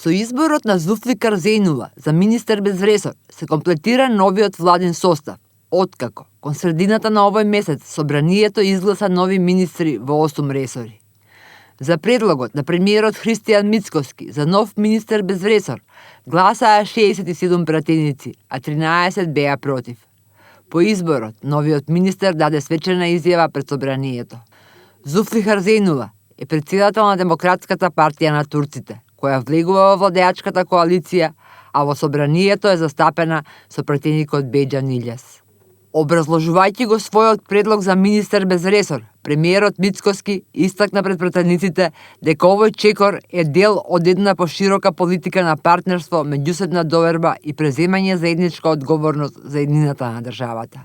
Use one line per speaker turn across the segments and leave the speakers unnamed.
Со изборот на Зулфикар Зејнова за министер без ресор се комплетира новиот владин состав, откако кон средината на овој месец собранието изгласа нови министри во 8 ресори. За предлогот на премиерот Христијан Мицкоски за нов министер без ресор гласаа 67 пратеници, а 13 беа против. По изборот, новиот министер даде свечена изјава пред собранието. Зулфикар Зејнова е претседател на Демократската партија на турците, која влегува во владеачката коалиција, а во собранието е застапена со пратеникот Беџан Илјас. Образложувајќи го својот предлог за министер без ресор, премиерот Мицкоски истакна пред пратениците дека овој чекор е дел од една поширока политика на партнерство, меѓусебна доверба и преземање заедничка одговорност за еднината на државата.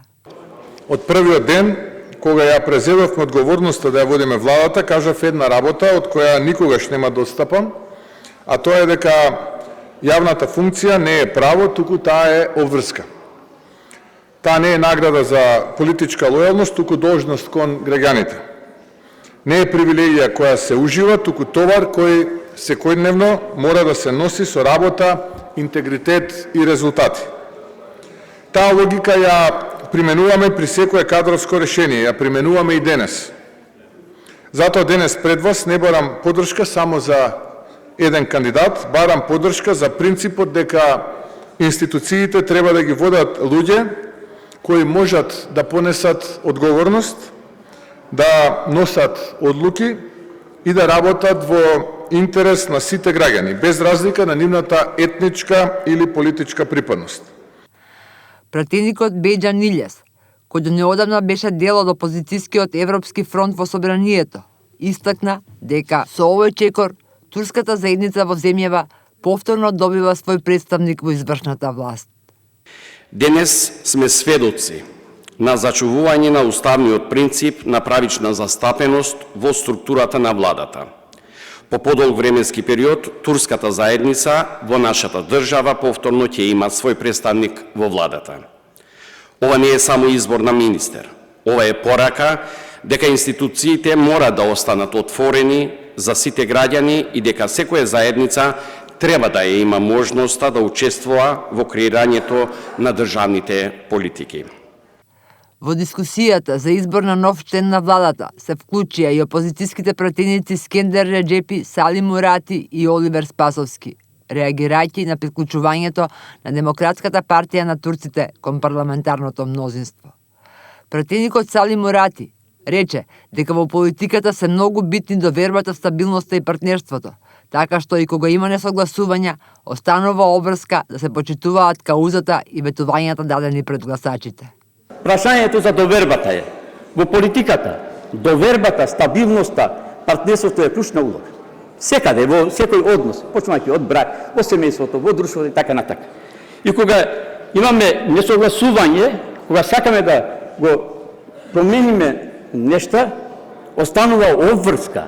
Од првиот ден, кога ја презедовме одговорноста да ја водиме владата, кажав една работа од која никогаш нема да отстапам, а тоа е дека јавната функција не е право, туку таа е обврска. Таа не е награда за политичка лојалност, туку должност кон граѓаните. Не е привилегија која се ужива, туку товар кој секојдневно мора да се носи со работа, интегритет и резултати. Таа логика ја применуваме при секое кадровско решение, ја применуваме и денес. Затоа денес пред вас не барам поддршка само за еден кандидат, барам поддршка за принципот дека институциите треба да ги водат луѓе кои можат да понесат одговорност, да носат одлуки и да работат во интерес на сите граѓани, без разлика на нивната етничка или политичка припадност.
Пратеникот Беџан Илјас, кој до неодамна беше дел од опозицијскиот Европски фронт во собранието, истакна дека со овој чекор турската заедница во земјава повторно добива свој представник во извршната власт.
Денес сме сведоци на зачувување на уставниот принцип на правична застапеност во структурата на владата. По подолг временски период, турската заедница во нашата држава повторно ќе има свој представник во владата. Ова не е само избор на министер. Ова е порака дека институциите мора да останат отворени за сите граѓани и дека секоја заедница треба да ја има можноста да учествува во креирањето на државните политики.
Во дискусијата за избор на нов член на владата се вклучија и опозицијските пратеници Скендер Реџепи, Сали Мурати и Оливер Спасовски, реагирајќи на приклучувањето на Демократската партија на турците кон парламентарното мнозинство. Пратеникот Сали Мурати рече дека во политиката се многу битни довербата, стабилноста и партнерството, така што и кога има несогласувања, останува обврска да се почитуваат каузата и ветувањата дадени пред гласачите.
Прашањето за довербата е. Во политиката, довербата, стабилноста, партнерството е клучна улога. Секаде, во секој однос, почнувајќи од брак, во семејството, во друштвото и така натака. И кога имаме несогласување, кога сакаме да го промениме нешта, останува обврска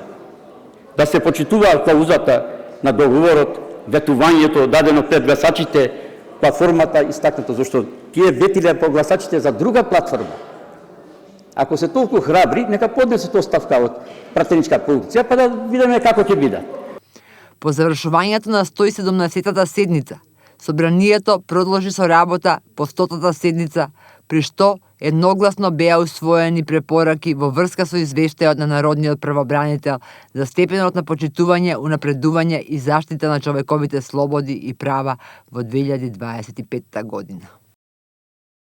да се почитува каузата на договорот, ветувањето дадено пред гласачите, платформата истакната, зашто тие ветиле по гласачите за друга платформа. Ако се толку храбри, нека поднесат оставка од пратеничка продукција, па да видиме како ќе биде.
По завршувањето на 117-та седница, собранието продолжи со работа по 100-та седница, при што едногласно беа усвоени препораки во врска со извештајот на народниот правобранител за степенот на почитување, унапредување и заштита на човековите слободи и права во 2025 година.